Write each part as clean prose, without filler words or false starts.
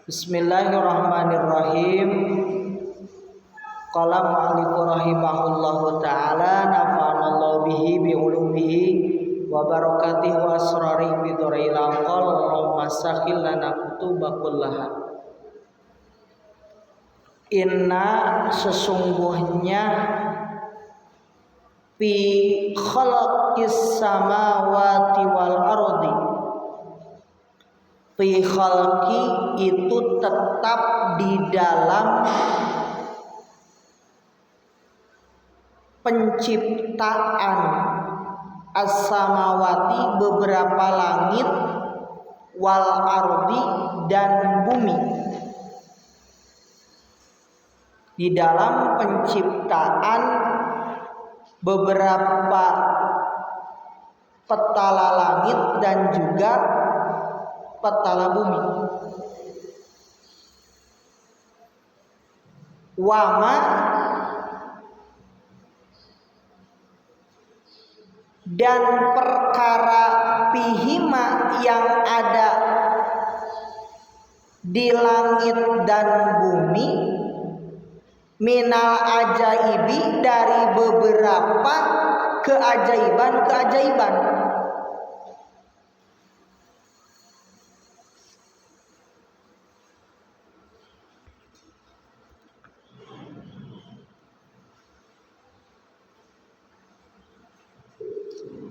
Bismillahirrahmanirrahim. Qala mu'allifu rahimahullahu ta'ala nafa'anallahu bihi bi'ulumihi wa barakatihi wa asrarihi bidhuril aqal wa masakhil lana kutubakullaha. Inna sesungguhnya fi khalaqis samawati wal ardi, fi khalqi itu tetap di dalam penciptaan as-samawati beberapa langit, wal ardi dan bumi, di dalam penciptaan beberapa petala langit dan juga petala bumi. Wama dan perkara pihima yang ada di langit dan bumi, minal ajaibi dari beberapa keajaiban-keajaiban.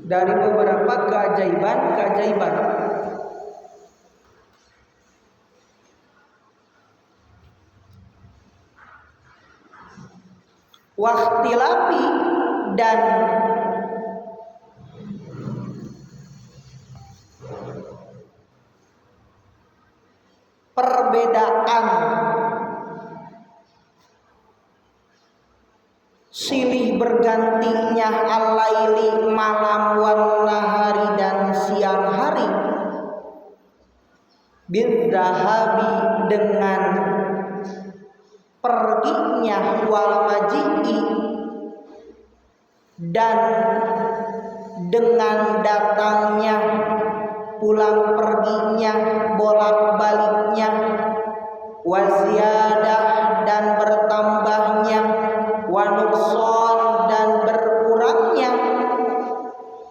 Dari beberapa keajaiban-keajaiban. Wahtilafi dan perbedaan silih bergantinya al-laili malam, wan nahari dan siang hari, bidzahabi dengan perginya, wal maji'i dan dengan datangnya, pulang perginya, bolak-baliknya, waziyadah dan bertambahnya, wanuqsan dan berkurangnya,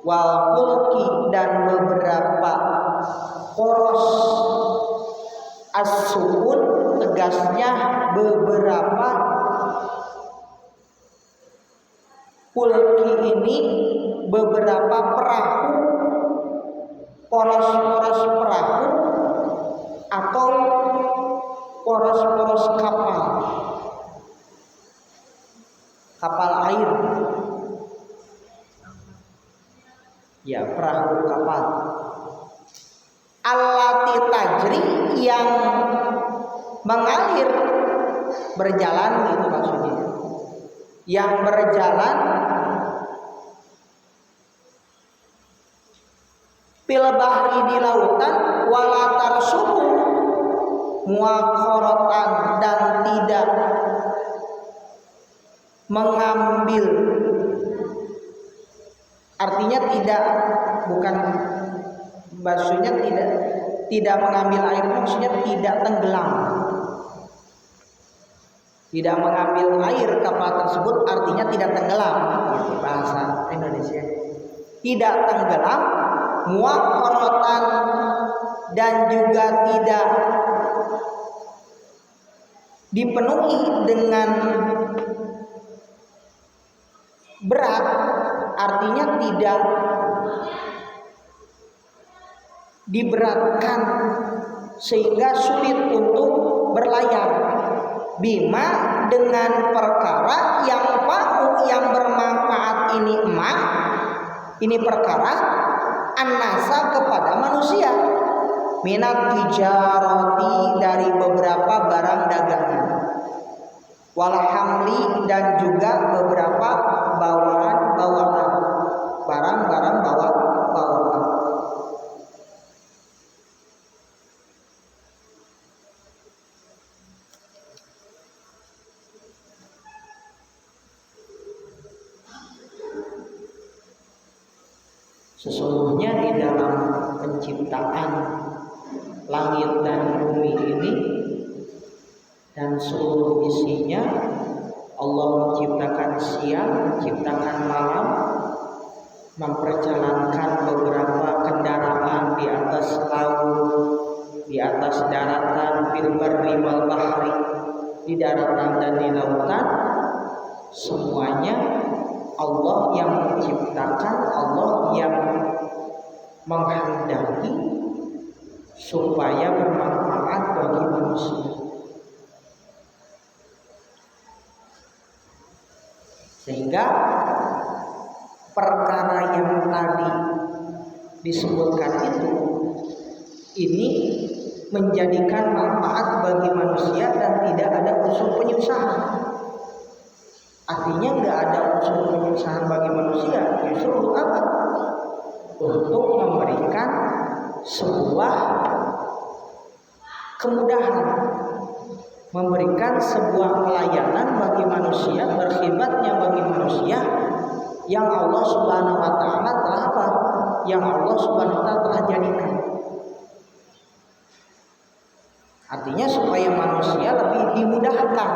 wal fulki dan beberapa poros, as-su'ud tegasnya beberapa. Fulki ini beberapa perahu, poros-poros perahu atau poros-poros kapal air, ya, perahu kapal. Allati tajri yang mengalir, berjalan gitu maksudnya, yang berjalan, fil bahri di lautan, wala tarsubu muakhoratan dan tidak mengambil, artinya tidak, bukan maksudnya tidak mengambil air, maksudnya tidak tenggelam, tidak mengambil air kapal tersebut, artinya tidak tenggelam, gitu bahasa Indonesia. Tidak tenggelam, muakhoratan dan juga tidak dipenuhi dengan berat, artinya tidak diberatkan sehingga sulit untuk berlayar. Bima dengan perkara yang fa'u yang bermanfaat ini perkara an-nasa kepada manusia, minat tijarati dari beberapa barang dagangan, wal hamli dan juga beberapa bawaan-bawaan, barang-barang bawaan. Sesungguhnya di dalam penciptaan langit dan bumi ini dan seluruh isinya Allah menciptakan siang, menciptakan malam, memperjalankan beberapa kendaraan di atas laut, di atas daratan, fil barri wal bahri, di daratan dan di lautan. Semuanya Allah yang menciptakan, Allah yang menghendaki supaya bermanfaat bagi manusia. Sehingga perkara yang tadi disebutkan itu ini menjadikan manfaat bagi manusia dan tidak ada unsur penyusahan. Artinya nggak ada unsur penyusahan bagi manusia. Justru untuk apa? Untuk memberikan sebuah kemudahan, memberikan sebuah pelayanan bagi manusia, berkhidmatnya bagi manusia yang Allah Subhanahu wa taala telah apa? Yang Allah Subhanahu wa taala telah jadikan. Artinya supaya manusia lebih dimudahkan.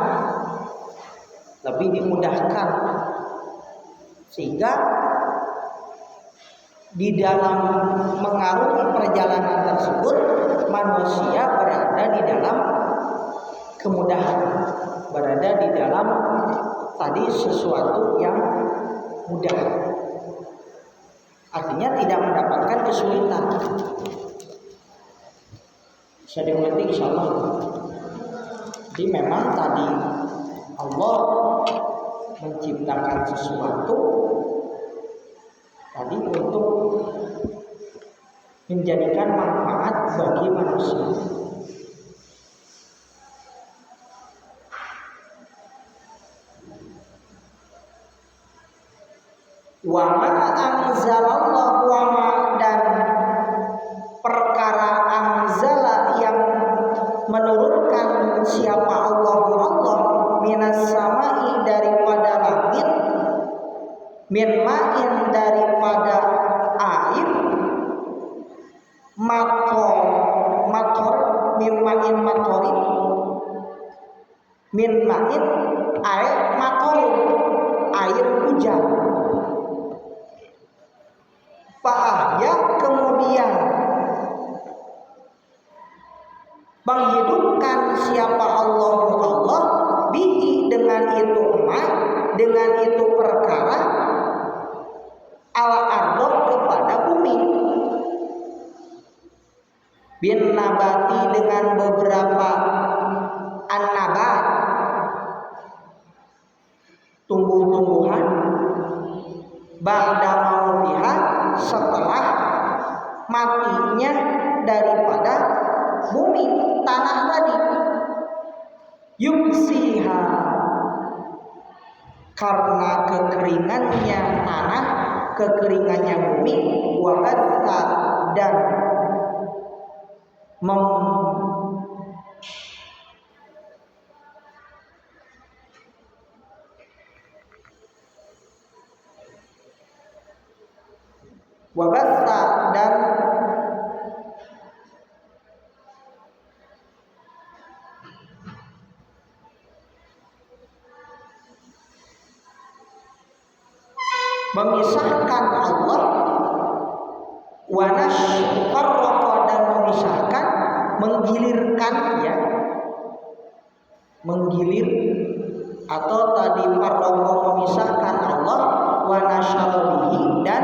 Sehingga di dalam mengarungi perjalanan tersebut manusia berada di dalam kemudahan, berada di dalam tadi sesuatu yang mudah. Artinya tidak mendapatkan kesulitan. Bisa dimengerti insyaallah. Jadi memang tadi Allah menciptakan sesuatu tadi untuk menjadikan manfaat bagi manusia. Wa ma anzalallahu wa ma, dan perkara anzala yang menurunkan siapa Allah minas samai daripada langit, min ma'in daripada air, mator min ma'in matorin, min ma'in air matorin, air hujan. Fa'ahya, kemudian menghidupkan siapa Allah bihi, dengan itu dengan itu perkara, al-ardo, kepada bumi, bin nabati, dengan beberapa an-nabat, tumbuh-tumbuhan, ba'da mautiha, setelah matinya daripada bumi, tanah tadi, yumsiha, karena kekeringannya tanah, kekeringannya bumi, wabatha, dan wabatha, dan memisahkan Allah, wanasfarraqa, dan memisahkan, menggilirkan, ya, menggilir, atau tadi farraqa memisahkan Allah, wanasyarabihi, dan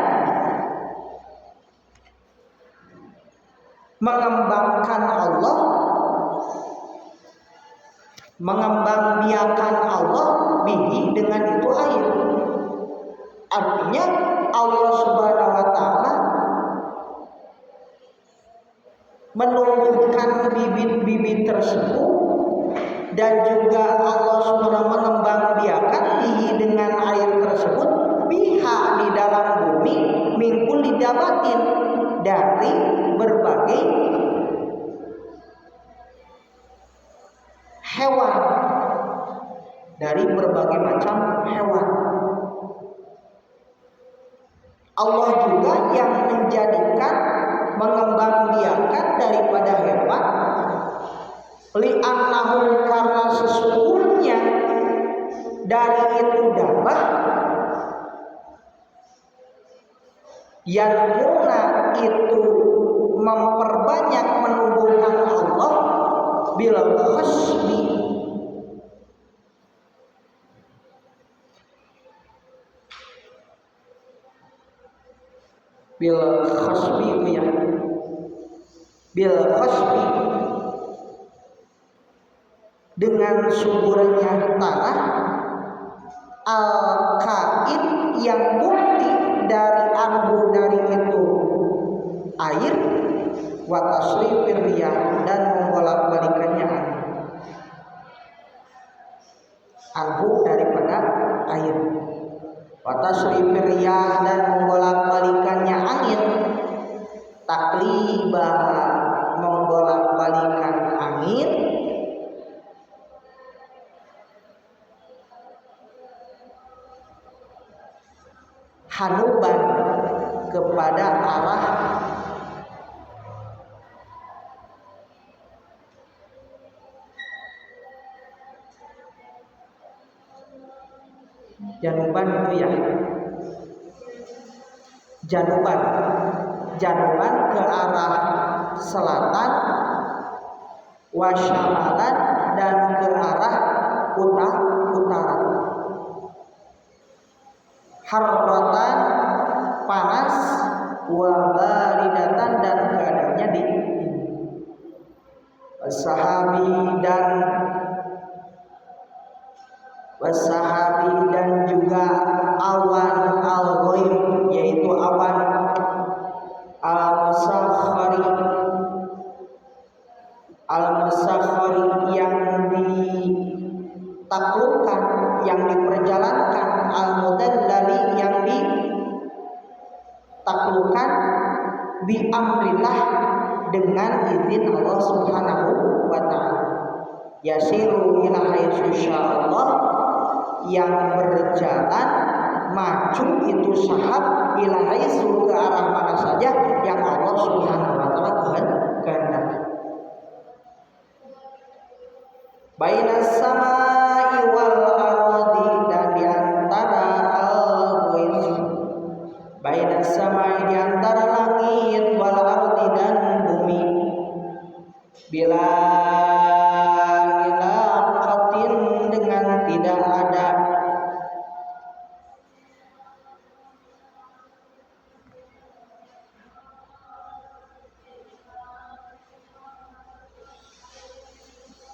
mengembangkan Allah, mengembangbiakan Allah bihi, dengan itu air. Artinya Allah Subhanahu wa taala menumbuhkan bibit-bibit tersebut, dan juga Allah Subhanahu mengembangbiakan bihi, dengan air tersebut, biha, di dalam bumi, mingkul lidabatin, dari berbagai hewan, dari berbagai macam hewan. Allah juga yang menjadikan, mengembangbiakan daripada hewan, li'annahum, karena sesungguhnya dari itu dabbah yang murna itu memperbanyak menumbuhkan Allah bila khasbi bil khasbi ya bil khasbi dengan suburnya tanah al-kaid yang bukti dari ambu dari itu air wa tasrifir riyah dan membolak-balikannya angin ambu daripada air wa tasrifir riyah dan membolak-balikannya angin taklibah membolak-balikan angin hanuban kepada arah januban itu ya januban ke arah selatan wasyamalan dan ke arah utara harratan panas wa baridatan dan keadaannya dingin wasahabi dan juga awan al-ghaib yaitu awan al-musakhkhari yang ditaklukkan yang diperjalankan al-mudallali yang ditaklukkan bi amrillah dengan izin Allah Subhanahu wa taala yasiru ila haitsu sya'allah yang berjalan maju itu sahab ila haitsu ke arah mana saja yang Allah Subhanahu wa taala kehendaki bainas samai wal ardi dan di antara al-ghaib bainas samai di antara langit wal ardi dan bumi bila ilaqatin dengan tidak ada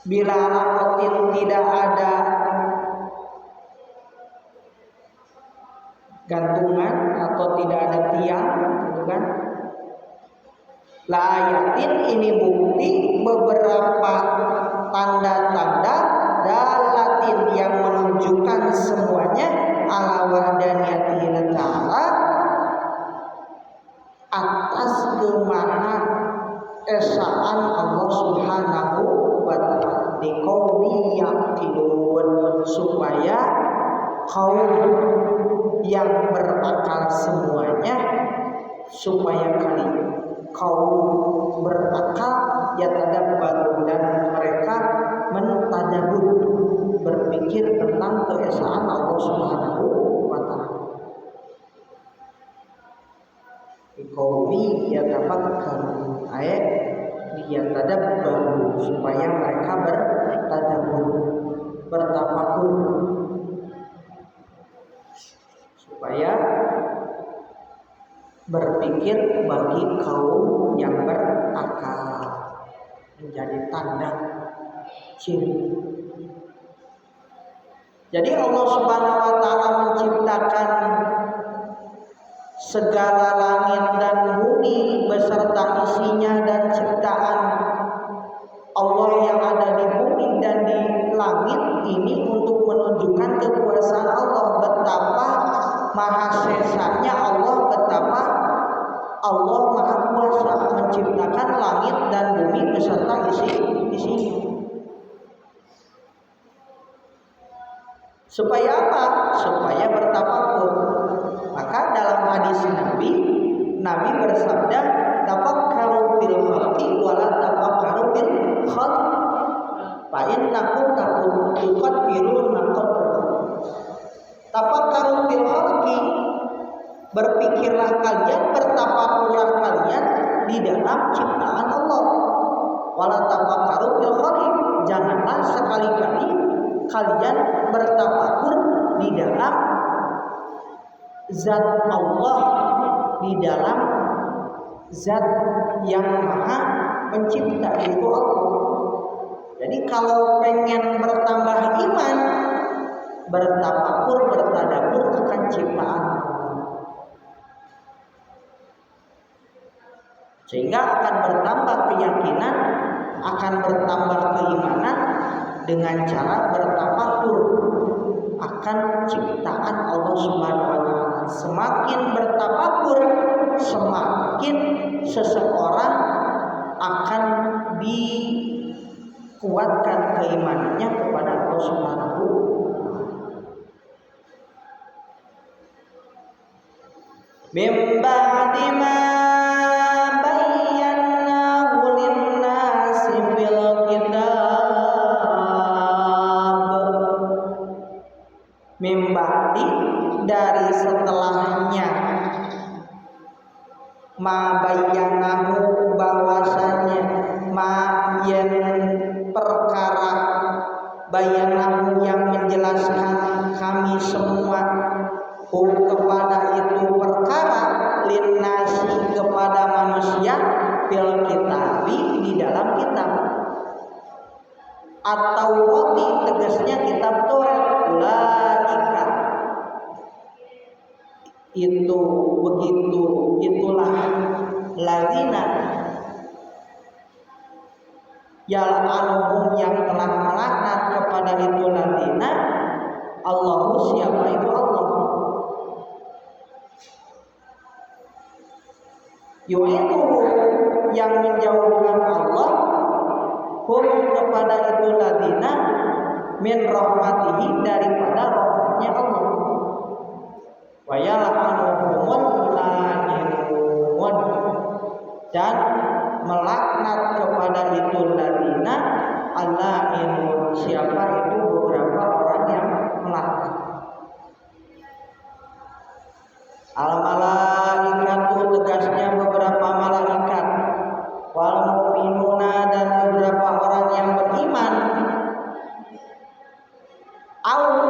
bila alaqatin tidak ada gantungan atau tidak ada tiang gitu kan la ayatin ini bukti beberapa tanda-tanda dalatin yang menunjukkan semuanya ala wahdaniyatihi ta'ala atas kemaha esaan Allah Subhanahu wa taala liqaumi yaqilun supaya kaum yang berakal semuanya supaya kaum berakal ya tadabbur dan mereka mentadabbur berpikir tentang keesaan Allah Subhanahu wa taala. Qaumi yatafakkarun ayat liyatadabbur supaya mereka bertadabbur bertafakur supaya berpikir bagi kaum yang berakal menjadi tanda ciri. Jadi Allah Subhanahu wa taala menciptakan segala langit dan bumi beserta isinya dan ciptaan Allah yang ada di bumi dan di langit ini untuk menunjukkan kekuasaan Allah betapa mahasesanya Allah, betapa Allah maha kuasa menciptakan langit dan bumi beserta isinya. Supaya apa? Supaya bertafakur. Maka dalam hadis Nabi bersabda, tafakkaru bil khalqi wa la tafakkaru bil khalq. fa innakum tuqaddiruna qadrahu. Tafakkaru fil khalqi, berpikirlah kalian, bertafakurlah kalian di dalam ciptaan Allah. Wala tafakkaru fil khaliq, janganlah sekali-kali kalian bertafakur di dalam zat Allah, di dalam zat yang maha pencipta, yaitu Allah. Jadi kalau pengen bertambah iman, bertafakur, bertadabbur akan ciptaan Allah, sehingga akan bertambah keyakinan, akan bertambah keimanan dengan cara bertafakur akan ciptaan Allah Subhanahu wa taala. Semakin bertafakur, semakin seseorang akan dikuatkan keimanannya kepada Allah Subhanahu wa taala. Mim ba'di ma bayyanahu lin-nasi fil kitab. Mim ba'di, dari setelahnya, ma bayyanahu, bahwasanya, ma yen perkara, bayyanahu yang menjelaskan kami semua, kepada itu perkara, linnasi kepada manusia, fil kitabi di dalam kitab, atau roti tegasnya kitab Taurat. Ulaika, itu begitu, itulah ladzina yal'anuhum, yang telah melaknat kepada itu ladzina, Allahu, siapa itu Allah, yu'iduhu, yang menjauhkan Allah, hum kepada itu ladzina, min rahmatihi, daripada rahmatnya Allah, wa yal'anuhumul la'inun, dan melaknat kepada itu ladzina, al-la'inun, siapa itu beberapa orang yang melaknat. Al-malaikatu, tegasnya beberapa malaikat, wal mu'minuna, dan beberapa orang yang beriman,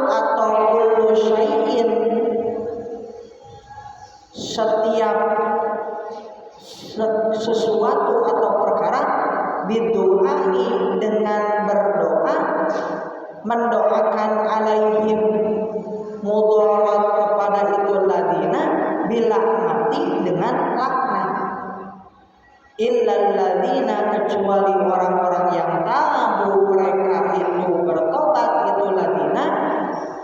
atau kullu syai'in, setiap sesuatu atau perkara, bidu'ai, dengan berdoa, mendoakan, alaihim, mudarat kepada itu ladina, bila mati dengan laknat, illal ladina, kecuali orang-orang yang tabu, mereka itu bertobat, itu ladina,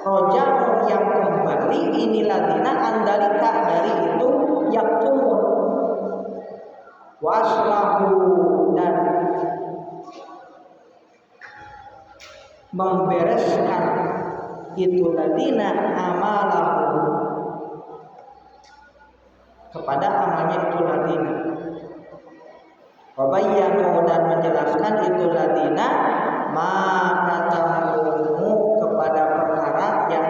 rojahu, yang kembali, ini ladina, andalika, dari itu yaktumun, waslahu, dan membereskan itu ladina amalahu, kepada amalnya itu ladina, wabayyanu, dan menjelaskan itu ladina, maka tamumu, kepada perkara yang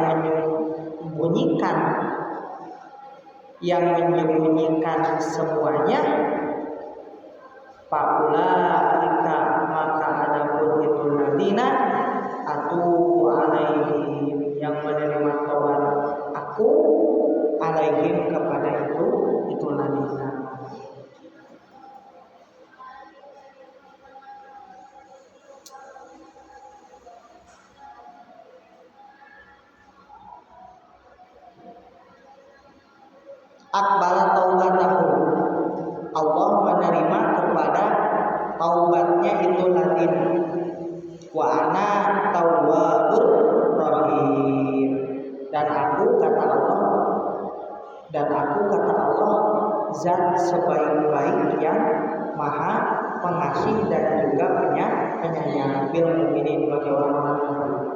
menyembunyikan semuanya, faulaika, maka adapun itu ladina, atubu alaihim, yang menerima taubat aku, alaihim, kepada itu ladina. Akbala taubatahu, Allah menerima kepada taubatnya itu ladina, wa ana tawwabur rahim, dan aku kata Allah, zat sebaik-baik yang maha pengasih dan juga penyayang, bil mukminin, bagi orang-orang yang beriman.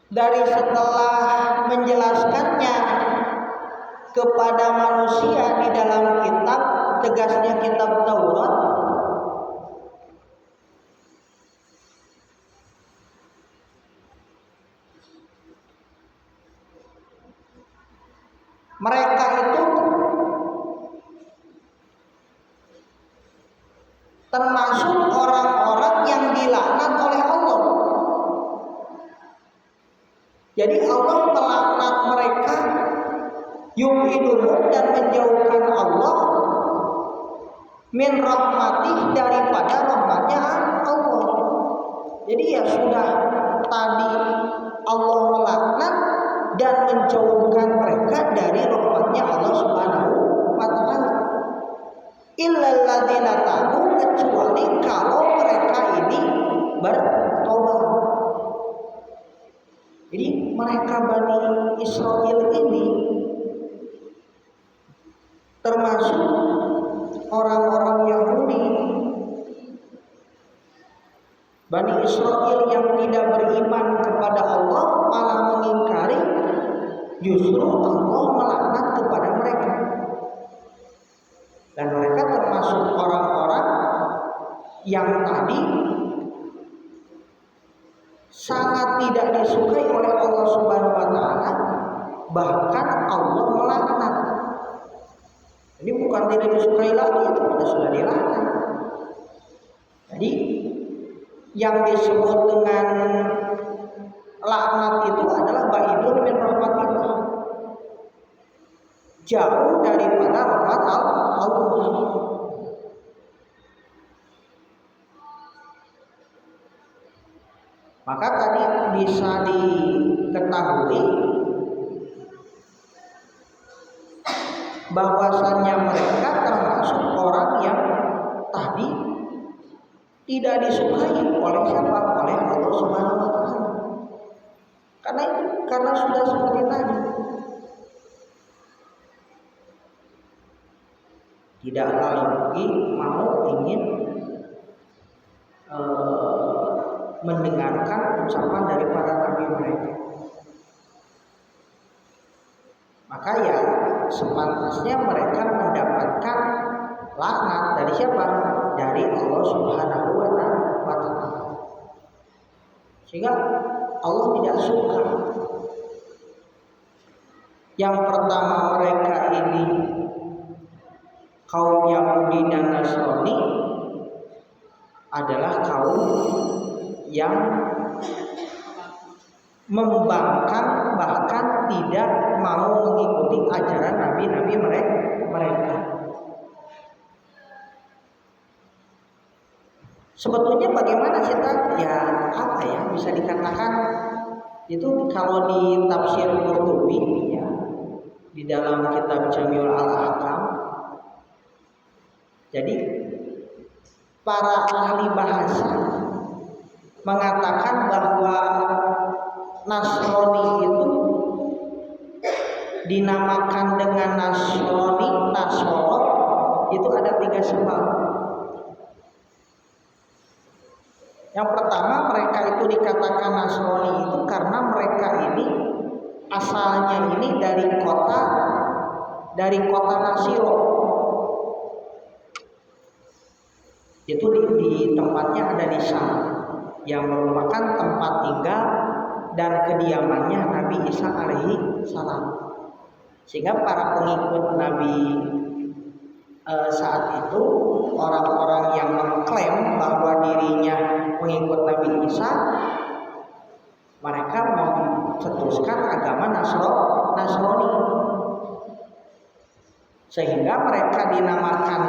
Dari setelah menjelaskannya kepada manusia di dalam kitab, tegasnya kitab Taurat, mereka itu termasuk orang-orang yang dilaknat oleh Allah. Jadi Allah melaknat mereka, yub'iduhum, dan menjauhkan Allah min rahmatih, daripada rahmatnya Allah. Jadi ya sudah, tadi Allah melaknat dan menjauhkan mereka dari rahmatnya Allah Subhanahu wa ta'ala. Illal ladzina tabu, kecuali kalau mereka ini bertobat. Jadi mereka Bani Israel ini termasuk orang-orang Yahudi, Bani Israel yang tidak beriman kepada Allah, malah mengingkari, justru Allah melaknat kepada mereka. Dan mereka termasuk orang-orang yang tadi sangat tidak disukai oleh Allah Subhanahu wa ta'ala, bahkan Allah melaknat. Ini bukan tidak disukai lagi, itu sudah dilaknat. Jadi yang disebut dengan laknat itu adalah ba'idun min rahmatillah, jauh daripada rahmat Allah. Maka tadi bisa diketahui bahwasannya mereka termasuk orang yang tadi tidak disukai oleh siapa? Oleh Allah Subhanahu wa ta'ala. Karena sudah seperti tadi, tidak lagi ingin mendengarkan ucapan dari para nabi mereka. Maka ya sepantasnya mereka mendapatkan laknat dari siapa? Dari Allah Subhanahu wa ta'ala. Sehingga Allah tidak suka. Yang pertama, mereka ini kaum Yahudi dan Nasrani adalah kaum yang membangkang, bahkan tidak mau mengikuti ajaran nabi-nabi mereka. Sebetulnya bagaimana sih bisa dikatakan itu kalau di tafsir Qurtubi ya, di dalam kitab Jami'ul Al-Ahkam. Jadi para ahli bahasa mengatakan bahwa Nasrani itu dinamakan dengan Nasrani, Nasoro, itu ada 3 sebab. Yang pertama, mereka itu dikatakan Nasrani itu karena mereka ini asalnya ini dari kota Nasiro. Itu di tempatnya ada di Syam, yang merupakan tempat tinggal dan kediamannya Nabi Isa alaihi salam. Sehingga para pengikut Nabi saat itu, orang-orang yang mengklaim bahwa dirinya pengikut Nabi Isa, mereka mencetuskan agama Nasrani. Sehingga mereka dinamakan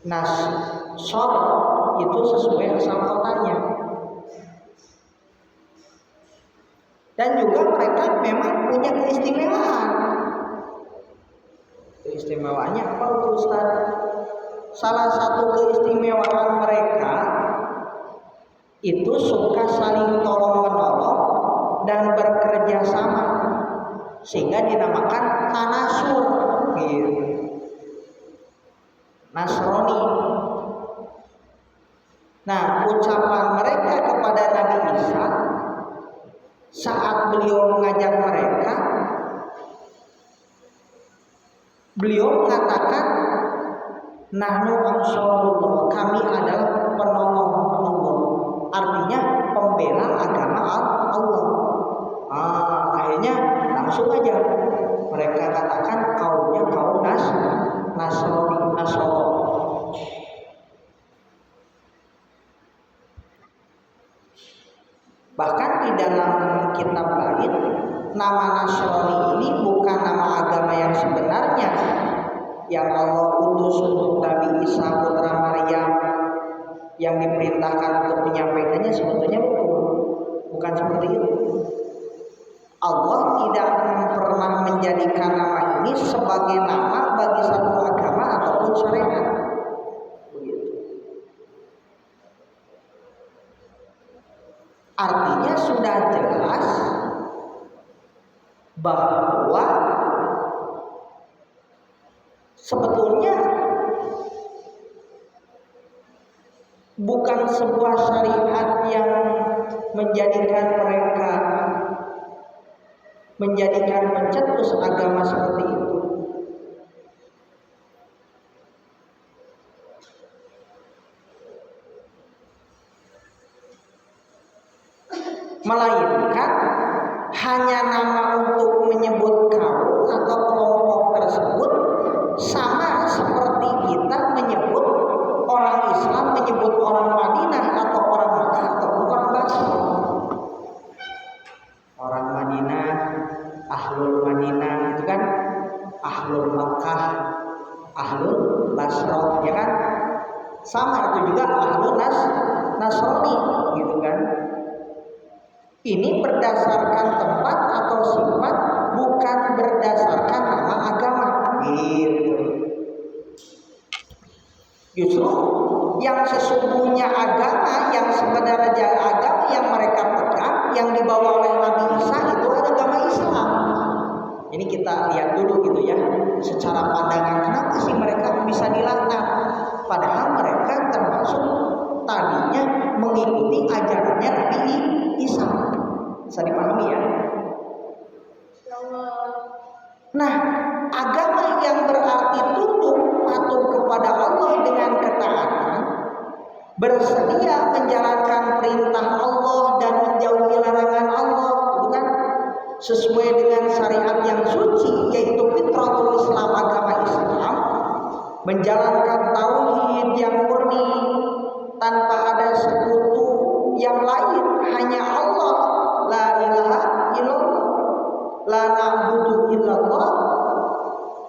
Nasor itu sesuai asal kotanya. Dan juga mereka memang punya keistimewaan. Keistimewaannya apa Ustaz? Salah satu keistimewaan mereka itu suka saling tolong-menolong dan bekerja sama, sehingga dinamakan Tanasur gitu. Nasrani. Nah, ucapan mereka kepada Nabi Isa saat beliau mengajak mereka, beliau mengatakan, nahnu ansarullah, kami adalah penolong Allah. Artinya pembela agama Allah. Akhirnya langsung aja mereka katakan kaumnya kaum Nasrani. Bahkan di dalam kitab lain, nama Nasrani ini bukan nama agama yang sebenarnya yang Allah utus untuk Nabi Isa putra Maryam, yang diperintahkan untuk menyampaikannya, sebetulnya bukan seperti itu. Allah tidak pernah menjadikan nama ini sebagai nama bagi satu agama ataupun syariat. Artinya sudah jelas bahwa sebetulnya bukan sebuah syariat yang menjadikan pencetus agama seperti itu. Melainkan hanya nama untuk menyebut kaum atau kelompok tersebut, sama seperti kita menyebut orang Islam menyebut orang Madinah atau orang Makkah atau orang Basra. Orang Madinah, Ahlul Madinah itu kan, Ahlul Makkah, Ahlul Basra, ya kan? Sama itu juga Ahlul Nasrani, gitu kan? Ini berdasarkan tempat atau sifat, bukan berdasarkan nama agama. Gitu. Justru yang sesungguhnya agama, yang sebenarnya agama yang mereka pegang, yang dibawa oleh Nabi Isa itu agama Islam. Ini kita lihat dulu gitu ya, secara pandangan kenapa sih mereka bisa dilaknat, padahal mereka termasuk tadinya mengikuti ajarannya Nabi Isa. Bisa dipahami ya? Nah, agama yang berarti tunduk patuh kepada Allah dengan ketaatan, bersedia menjalankan perintah Allah dan menjauhi larangan Allah, bukan sesuai dengan syariat yang suci, yaitu fitratul Islam, agama Islam, menjalankan tauhid yang murni tanpa ada sekutu yang lain, hanya Allah, la ilaha illallah, la na'budu illallah,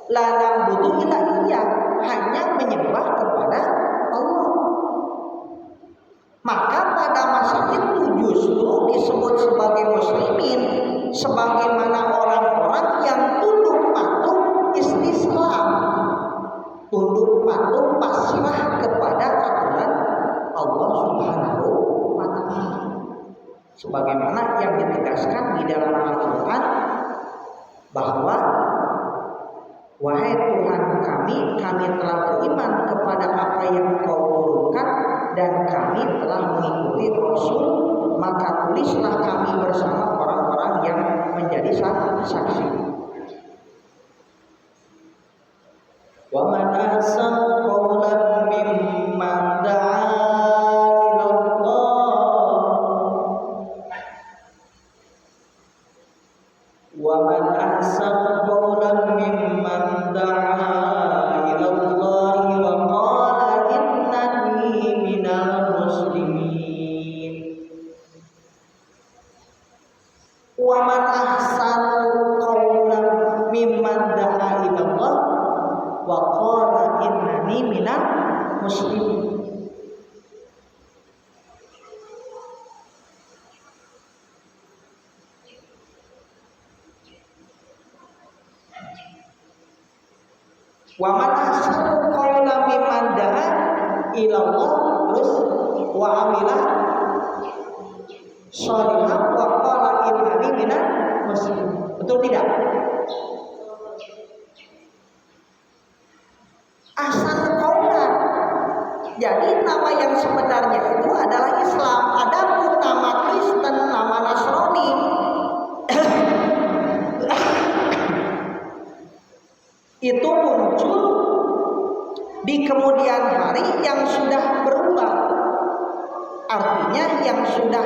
la na'budu illa Iya, hanya menyembah kepada Allah. Maka pada masa itu justru disebut sebagai muslimin, sebagaimana orang-orang yang tunduk patuh istislam, tunduk patuh pasrah kepada aturan Allah Subhanahu wa ta'ala, sebagaimana yang ditegaskan di dalam Al-Quran bahwa wahai Tuhan kami telah beriman kepada apa yang Kau turunkan dan kami telah mengikuti Rasul, maka tulislah kami bersama orang-orang yang menjadi saksi. Wa man ahsanu qawlan mimman da'a ila Allah wa man ahsanu qawlan mimman da'a ila Allah wa qala innani minal muslimin. Wa man ahsanu qawlan mimman da'a ila Allah wa qala innani minal muslimin. Wa man ahsanu qawlan mimman da'a ila Allah, terus wa amila sholihan wa qala innani minal muslimin. Betul tidak? Ahsan qawlan. Jadi nama yang sebenarnya itu adalah Islam. Adapun nama Kristen, nama Nasrani itu muncul di kemudian hari yang sudah berubah. Artinya yang sudah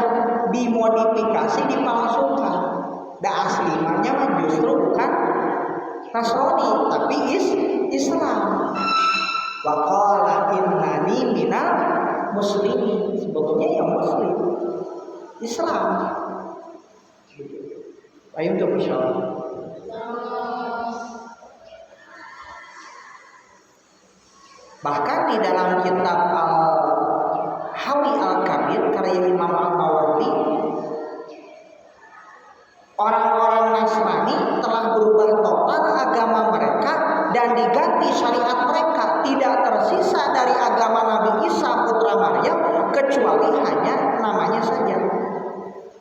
dimodifikasi, dipalsukan. Dan aslinya mah justru bukan Nasrani tapi Islam. Wa qala innani minal muslimin. Sebetulnya yang muslim Islam. Ayo untuk insyaallah. Bahkan di dalam kitab Al-Hawi Al-Kabir karya Imam Al-Mawardi, orang-orang Nasrani telah berubah total agama mereka dan diganti syariat mereka. Tidak tersisa dari agama Nabi Isa putra Maryam kecuali hanya namanya saja.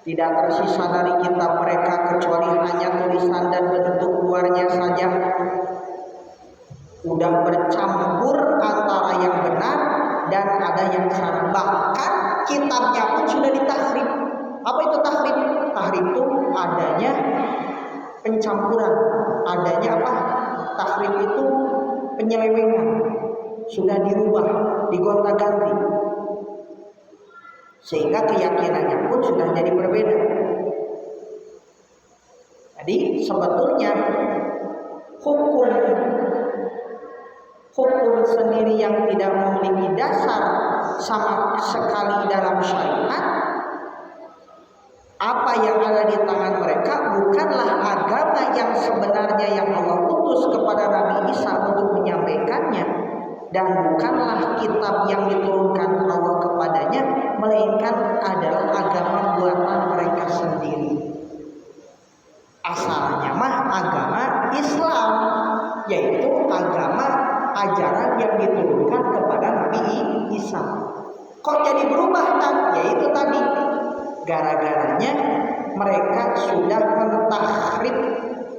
Tidak tersisa dari kitab mereka kecuali hanya tulisan dan bentuk luarnya saja. Udah bercampur antara yang benar dan ada yang salah. Bahkan kitabnya pun sudah ditahrif. Apa itu tahrif? Tahrif itu adanya pencampuran, adanya apa? Tahrif itu penyelewengan, sudah dirubah, digonta-ganti, sehingga keyakinannya pun sudah jadi berbeda. Jadi sebetulnya hukum sendiri yang tidak memiliki dasar sama sekali dalam syariat, apa yang ada di tangan mereka bukanlah agama yang sebenarnya yang Allah utus kepada Nabi Isa untuk menyampaikannya, dan bukanlah kitab yang diturunkan Allah kepadanya, melainkan adalah agama buatan mereka sendiri. Asalnya mah agama Islam, yaitu agama ajaran yang diturunkan kepada Nabi Isa. Kok jadi berubah kan? Yaitu tadi gara-garanya mereka sudah mentahrif,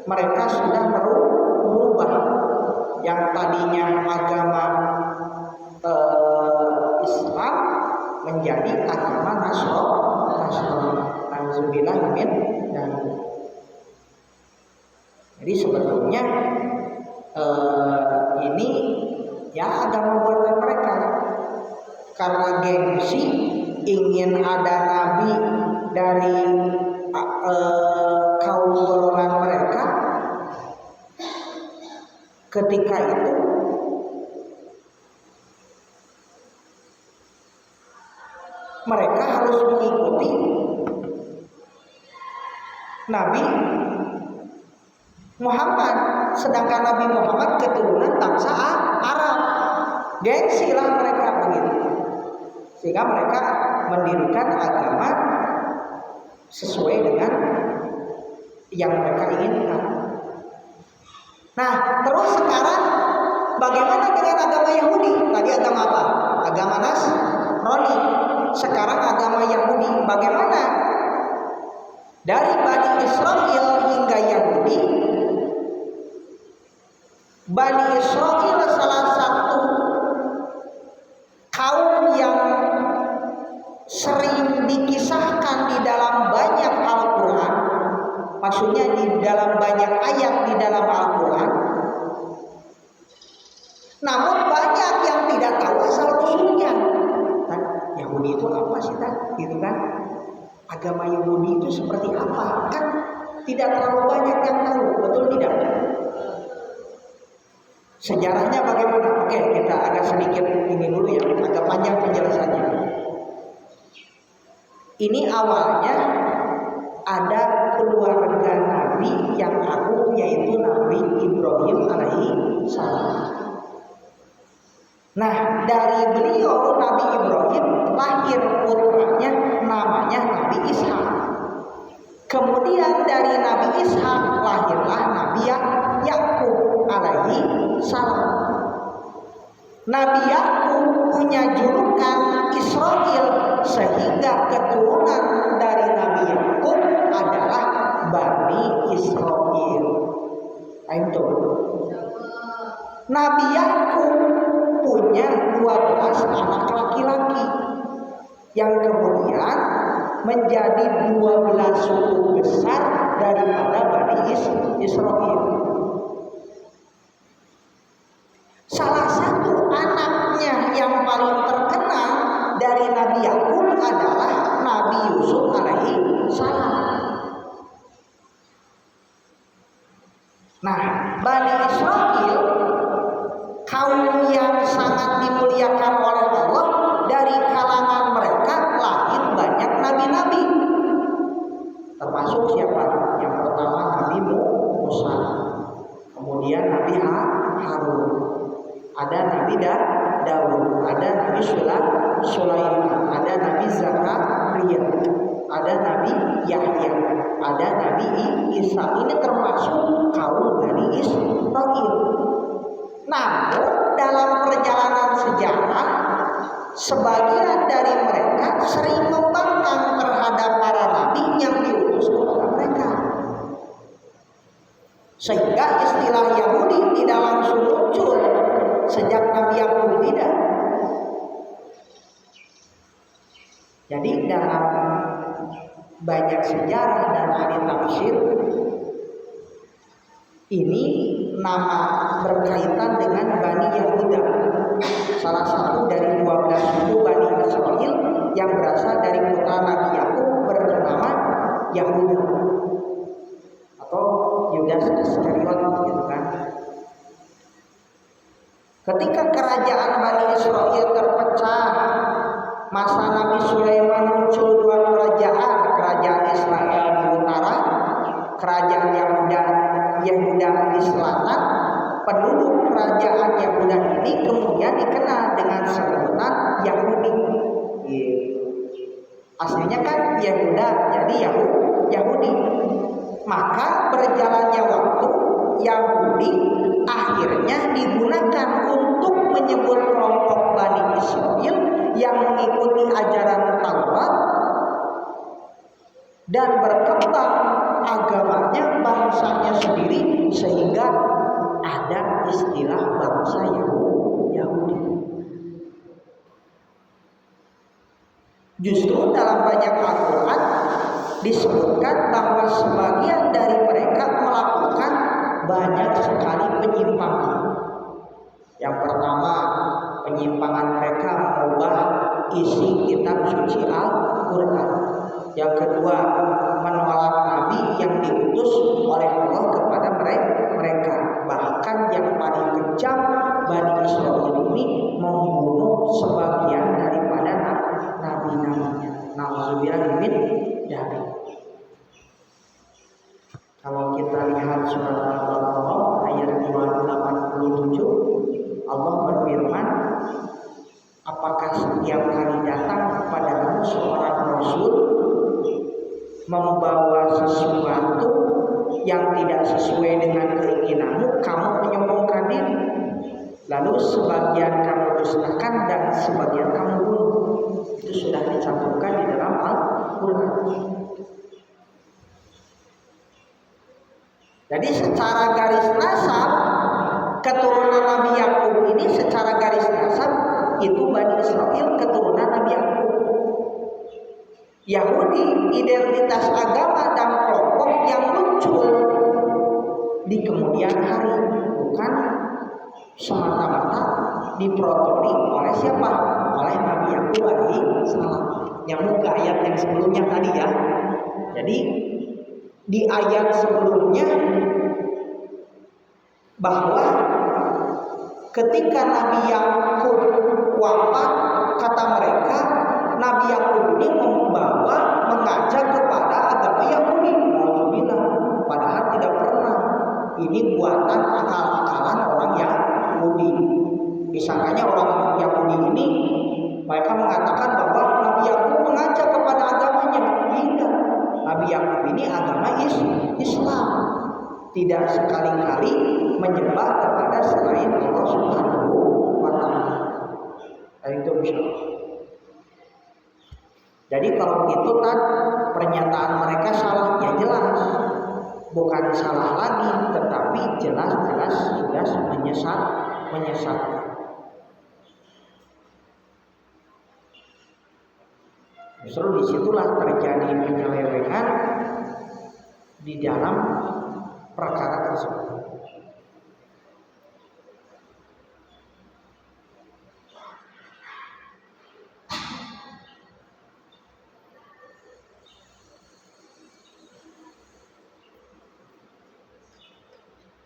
mereka sudah merubah yang tadinya agama Islam menjadi agama Nasrani. Alhamdulillah min. Jadi sebetulnya ini ya agama buatan mereka, karena gengsi ingin ada nabi dari kaum golongan mereka. Ketika itu mereka harus mengikuti Nabi Muhammad, sedangkan Nabi Muhammad keturunan bangsa Arab. Gengsilah mereka begitu, sehingga mereka mendirikan agama sesuai dengan yang mereka inginkan. Nah, terus sekarang bagaimana dengan agama Yahudi? Tadi agama apa? Agama Nasrani. Sekarang agama Yahudi bagaimana? Dari Bani Israel hingga Yahudi. Bani Israel salah satu kaum yang sering dikisahkan di dalam banyak Al-Quran. Maksudnya di dalam banyak ayat di dalam Al-Quran. Namun banyak yang tidak tahu asal usulnya. Kan Yahudi itu apa sih kan? Gitu kan? Agama Yahudi itu seperti apa? Kan tidak terlalu banyak yang tahu, betul tidak? Sejarahnya bagaimana? Oke, kita agak sedikit ini dulu ya, agak panjang penjelasannya. Ini awalnya ada keluarga Nabi yang agung, yaitu Nabi Ibrahim alaihi salam. Nah, dari beliau Nabi Ibrahim lahir putranya namanya Nabi Ishak. Kemudian dari Nabi Ishak lahirlah Nabi Yakub alaihi salam. Nabi Yakub punya julukan Israel, sehingga keturunan dari Nabi Yakub adalah Bani Israel. Itu. Nabi Yakub punya 12 anak laki-laki yang kemudian menjadi 12 suku besar daripada Bani Israel. Nah, Bani Israil kaum yang sangat dimuliakan oleh Allah, dari kalangan mereka lahir banyak nabi-nabi. Termasuk siapa? Yang pertama Nabi Musa, kemudian Nabi Harun, ada Nabi Daud, ada Nabi Sulaiman, ada Nabi Zakaria, ada Nabi Yahya, ada Nabi Isa. Ini termasuk kaum Bani Israil. Namun dalam perjalanan sejarah, sebagian dari mereka sering membangkang terhadap para nabi yang diutus kepada mereka, sehingga istilah Yahudi tidak langsung muncul sejak Nabi Yakub tidak. Jadi dalam banyak sejarah dan ahli tafsir, ini nama berkaitan dengan Bani Yahuda, salah satu dari 12 suku Bani Israil yang berasal dari putra Nabi Yakub bernama Yahuda atau Yudas Iskariot, gitu kan. Ketika kerajaan Bani Israil terpecah, masa Nabi Sulaiman muncul 2 kerajaan, kerajaan Israel di utara, kerajaan Yahuda di selatan. Penduduk kerajaan Yahuda ini kemudian dikenal dengan sebutan Yahudi. Aslinya kan Yahuda, jadi Yahudi. Maka berjalannya waktu, Yahudi akhirnya digunakan untuk menyebut kelompok Bani Israil yang mengikuti ajaran Taurat dan berkembang agamanya, bangsanya sendiri, sehingga ada istilah bangsa Yahudi. Justru dalam banyak Al-Quran disebutkan bahwa sebagian dari mereka melakukan banyak sekali penyimpangan. Yang pertama, penyimpangan mereka mengubah isi kitab suci Al-Quran. Yang kedua, menolak nabi yang diutus oleh Allah kepada mereka. Bahkan yang paling kejam, Bani Israil ini membunuh sebagian daripada nabi-nabinya. Nauzubillah min dzalik. Kalau kita lihat surat Al-Baqarah ayat 287, Allah berfirman, apakah setiap kali datang kepadamu seorang rasul membawa sesuatu yang tidak sesuai dengan keinginanmu, kamu menyombongkan diri, lalu sebagian kamu dustakan dan sebagian kamu bunuh. Itu sudah dicantumkan di dalam Al-Quran. Jadi secara garis nasab, keturunan Nabi Yakub ini secara garis nasab itu Bani Israil keturunan Nabi Yakub. Yahudi identitas agama dan kelompok yang muncul di kemudian hari, bukan semata-mata diprotori oleh siapa? Oleh Nabi Yakub alaihi salam. Nyambung ke ayat yang sebelumnya tadi ya. Jadi di ayat sebelumnya bahwa ketika Nabi Yakub wafat, kata mereka Nabi Yakub ini mengajak kepada agama Yahudi. Padahal tidak pernah. Ini buatan akal-akalan orang Yahudi. Disangkanya orang Yahudi ini, mereka mengatakan bahwa Nabi Yakub mengajak kepada agamanya. Tidak. Nabi Yakub ini agama Islam. Tidak sekali-kali menyembah kepada selain Allah Subhanahu wa Ta'ala. Itu bisa. Jadi kalau begitu kan pernyataan mereka salah, ya jelas. Bukan salah lagi, tetapi jelas-jelas sudah menyesatkan. Justru disitulah terjadi penyelewengan di dalam perkara tersebut.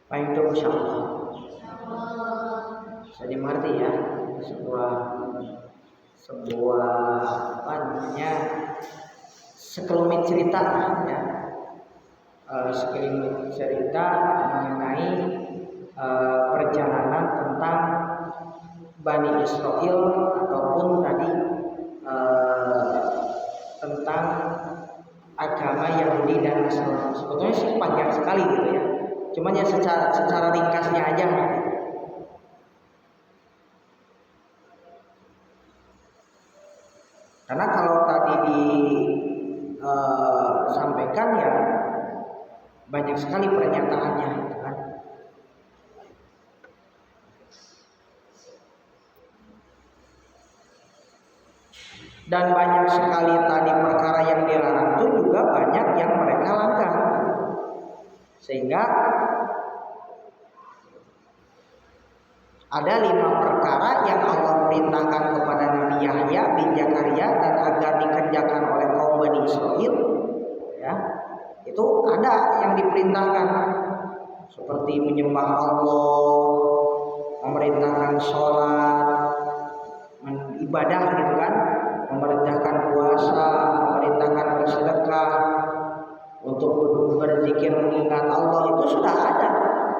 Paling itu insya Allah. Bisa dimengerti ya, sebuah apa namanya, sekelumit cerita ya, sekelumit cerita mengenai perjalanan tentang Bani Israel ataupun tadi tentang agama Yahudi dan Nasrani. Sebetulnya sih panjang sekali gitu ya. Cuman ya secara ringkasnya aja. Karena kalau tadi disampaikan ya banyak sekali pernyataannya gitu kan. Dan banyak sekali tadi perkara yang dilarang itu juga banyak yang mereka langgar. Sehingga ada 5 perkara yang Allah perintahkan kepada Nabi Yahya bin Zakaria dan agar dikerjakan oleh kaum Bani Israel ya. Itu ada yang diperintahkan seperti menyembah Allah, memerintahkan sholat, ibadah gitu kan, memerintahkan puasa, memerintahkan bersedekah, untuk berzikir mengingat Allah, itu sudah ada.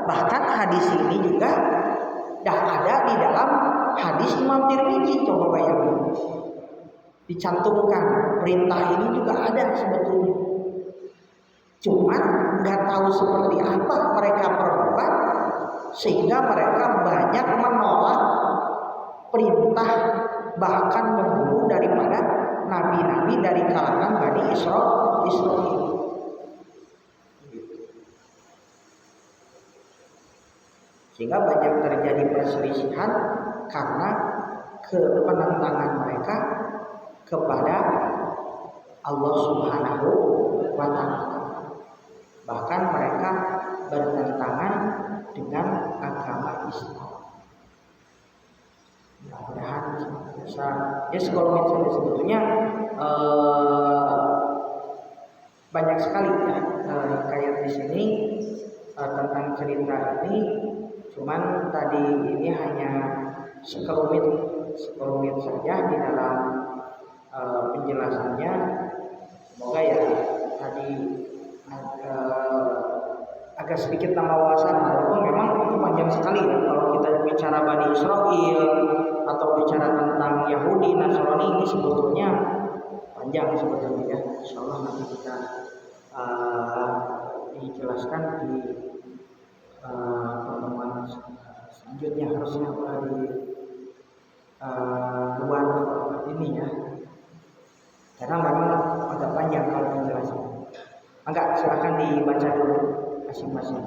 Bahkan hadis ini juga dah ada di dalam hadis Imam Tirmidzi. Coba bayangin, dicantumkan perintah ini juga ada sebetulnya. Cuman nggak tahu seperti apa mereka perbuat sehingga mereka banyak menolak perintah, bahkan membunuh daripada nabi-nabi dari kalangan Bani Israel. Sehingga banyak terjadi perselisihan karena penentangan mereka kepada Allah Subhanahu wa Ta'ala. Bahkan mereka bertentangan dengan agama Islam. Mudah-mudahan bisa ya, sekolomit sebetulnya banyak sekali ya kayak di sini tentang cerita ini. Cuman tadi ini hanya sekelumit saja di dalam penjelasannya. Semoga ya tadi agak sedikit tambah wawasan, walaupun memang itu panjang sekali ya. Kalau kita bicara Bani Israel atau bicara tentang Yahudi, Nasrani, ini sebetulnya panjang sebetulnya ya. Insyaallah nanti kita dijelaskan di pertemuan selanjutnya, harusnya di luar ini ya, karena memang agak panjang kalau penjelasan. Silakan dibaca dulu masing-masing.